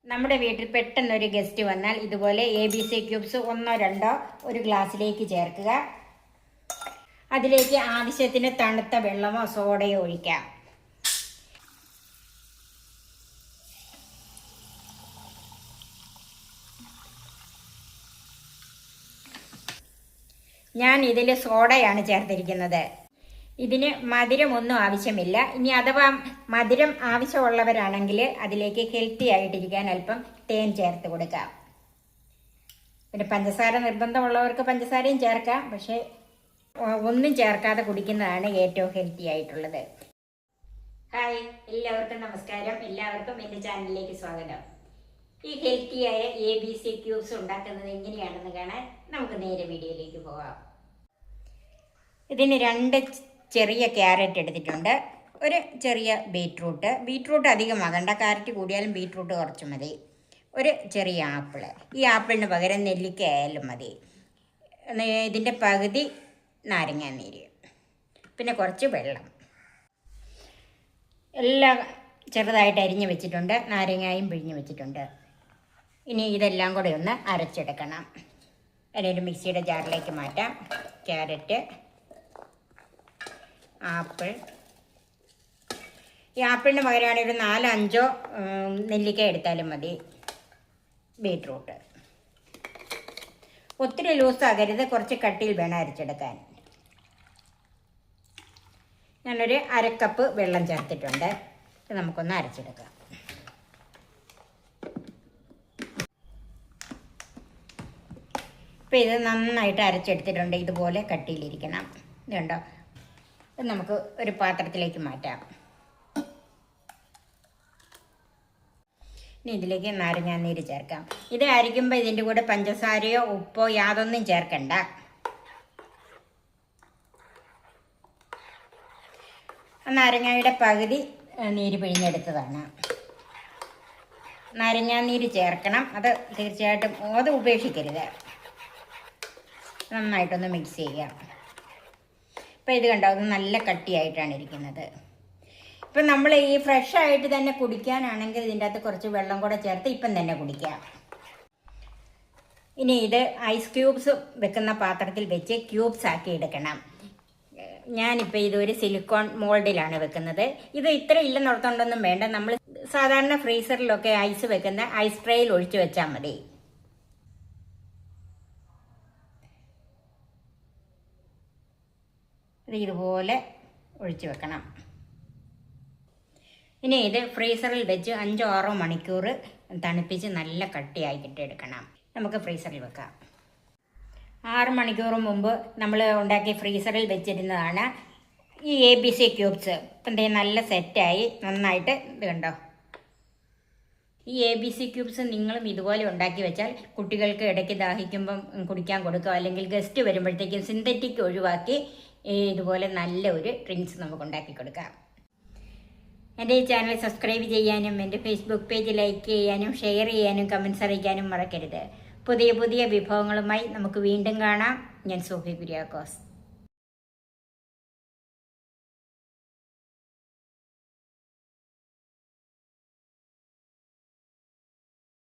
നമ്മുടെ വീട്ടിൽ പെട്ടെന്നൊരു ഗസ്റ്റ് വന്നാൽ ഇതുപോലെ ABC ക്യൂബ്സ് ഒന്നോ രണ്ടോ ഒരു ഗ്ലാസ്സിലേക്ക് ചേർക്കുക. അതിലേക്ക് ആവശ്യത്തിന് തണുത്ത വെള്ളമോ സോഡയോ ഒഴിക്കാം. ഞാൻ ഇതിൽ സോഡയാണ് ചേർത്തിരിക്കുന്നത്. ഇതിന് മധുരമൊന്നും ആവശ്യമില്ല. ഇനി അഥവാ മധുരം ആവശ്യമുള്ളവരാണെങ്കിൽ അതിലേക്ക് ഹെൽത്തി ആയിട്ടിരിക്കാൻ അല്പം തേൻ ചേർത്ത് കൊടുക്കാം. പിന്നെ പഞ്ചസാര നിർബന്ധമുള്ളവർക്ക് പഞ്ചസാരയും ചേർക്കാം. പക്ഷേ ഒന്നും ചേർക്കാതെ കുടിക്കുന്നതാണ് ഏറ്റവും ഹെൽത്തി ആയിട്ടുള്ളത്. ഹായ്, എല്ലാവർക്കും നമസ്കാരം. എല്ലാവർക്കും എൻ്റെ ചാനലിലേക്ക് സ്വാഗതം. ഈ ഹെൽത്തിയായ ABC ക്യൂബ്സ് ഉണ്ടാക്കുന്നത് എങ്ങനെയാണെന്ന് കാണാൻ നമുക്ക് നേരെ വീഡിയോയിലേക്ക് പോകാം. ഇതിന് 2 ചെറിയ ക്യാരറ്റ് എടുത്തിട്ടുണ്ട്, ഒരു ചെറിയ ബീറ്റ്റൂട്ട് അധികമാകണ്ട, ക്യാരറ്റ് കൂടിയാലും ബീറ്റ്റൂട്ട് കുറച്ച് മതി. ഒരു ചെറിയ ആപ്പിള്, ഈ ആപ്പിളിന് പകരം നെല്ലിക്ക ആയാലും മതി. ഇതിൻ്റെ പകുതി നാരങ്ങാനീര്, പിന്നെ കുറച്ച് വെള്ളം. എല്ലാം ചെറുതായിട്ട് അരിഞ്ഞ് വെച്ചിട്ടുണ്ട്, നാരങ്ങായും പിഴിഞ്ഞ് വെച്ചിട്ടുണ്ട്. ഇനി ഇതെല്ലാം കൂടെ ഒന്ന് അരച്ചെടുക്കണം. അതിനൊരു മിക്സിയുടെ ജാറിലേക്ക് മാറ്റാം. ക്യാരറ്റ്, ആപ്പിൾ, ഈ ആപ്പിളിന് പകരമാണെങ്കിൽ ഒരു 4-5 നെല്ലിക്ക എടുത്താലും മതി. ബീറ്റ്റൂട്ട് ഒത്തിരി ലൂസാകരുത്, കുറച്ച് കട്ടിയിൽ വേണം അരച്ചെടുക്കാൻ. ഞാനൊരു 1/2 കപ്പ് വെള്ളം ചേർത്തിട്ടുണ്ട്. ഇത് നമുക്കൊന്ന് അരച്ചെടുക്കാം. ഇപ്പോൾ ഇത് നന്നായിട്ട് അരച്ചെടുത്തിട്ടുണ്ട്. ഇതുപോലെ കട്ടിയിലിരിക്കണം. ഇതുണ്ടോ? ഇത് നമുക്ക് ഒരു പാത്രത്തിലേക്ക് മാറ്റാം. ഇനി ഇതിലേക്ക് നാരങ്ങാനീര് ചേർക്കാം. ഇത് അരിക്കുമ്പോൾ ഇതിൻ്റെ കൂടെ പഞ്ചസാരയോ ഉപ്പോ യാതൊന്നും ചേർക്കണ്ട. നാരങ്ങയുടെ പകുതി നീര് പിഴിഞ്ഞെടുത്തതാണ്. നാരങ്ങാനീര് ചേർക്കണം, അത് തീർച്ചയായിട്ടും അത് ഉപേക്ഷിക്കരുത്. നന്നായിട്ടൊന്ന് മിക്സ് ചെയ്യാം. ഇപ്പോൾ ഇത് കണ്ടോ, അത് നല്ല കട്ടിയായിട്ടാണ് ഇരിക്കുന്നത്. ഇപ്പം നമ്മൾ ഈ ഫ്രഷ് ആയിട്ട് തന്നെ കുടിക്കാനാണെങ്കിൽ ഇതിൻ്റെ അകത്ത് കുറച്ച് വെള്ളം കൂടെ ചേർത്ത് ഇപ്പം തന്നെ കുടിക്കാം. ഇനി ഇത് ഐസ് ക്യൂബ്സ് വെക്കുന്ന പാത്രത്തിൽ വെച്ച് ക്യൂബ്സ് ആക്കി എടുക്കണം. ഞാനിപ്പോൾ ഇതൊരു സിലിക്കോൺ മോൾഡിലാണ് വെക്കുന്നത്. ഇത് ഇത്ര ഇല്ലെന്നുള്ളതൊണ്ടൊന്നും വേണ്ട. നമ്മൾ സാധാരണ ഫ്രീസറിലൊക്കെ ഐസ് വെക്കുന്ന ഐസ് ട്രേയിൽ ഒഴിച്ചു വെച്ചാൽ മതി. ഇതുപോലെ ഒഴിച്ചു വെക്കണം. ഇനി ഇത് ഫ്രീസറിൽ വെച്ച് 5-6 മണിക്കൂർ തണുപ്പിച്ച് നല്ല കട്ടിയാക്കിയിട്ട് എടുക്കണം. നമുക്ക് ഫ്രീസറിൽ വെക്കാം. 6 മണിക്കൂർ മുമ്പ് നമ്മൾ ഉണ്ടാക്കി ഫ്രീസറിൽ വെച്ചിരുന്നതാണ് ഈ ABC ക്യൂബ്സ്. ഇപ്പം നല്ല സെറ്റായി നന്നായിട്ട്. ഇത് കണ്ടോ, ഈ ABC ക്യൂബ്സ് നിങ്ങളും ഇതുപോലെ ഉണ്ടാക്കി വെച്ചാൽ കുട്ടികൾക്ക് ഇടയ്ക്ക് ദാഹിക്കുമ്പം കുടിക്കാൻ കൊടുക്കുക. അല്ലെങ്കിൽ ഗസ്റ്റ് വരുമ്പോഴത്തേക്കും സിന്തറ്റിക് ഒഴിവാക്കി ഇതുപോലെ നല്ല ഒരു ഡ്രിങ്ക്സ് നമുക്ക് ഉണ്ടാക്കി കൊടുക്കാം. എൻ്റെ ഈ ചാനൽ സബ്സ്ക്രൈബ് ചെയ്യാനും എൻ്റെ ഫേസ്ബുക്ക് പേജ് ലൈക്ക് ചെയ്യാനും ഷെയർ ചെയ്യാനും കമൻസ് അറിയിക്കാനും മറക്കരുത്. പുതിയ പുതിയ വിഭവങ്ങളുമായി നമുക്ക് വീണ്ടും കാണാം. ഞാൻ സോഫി കുര്യാക്കോസ്.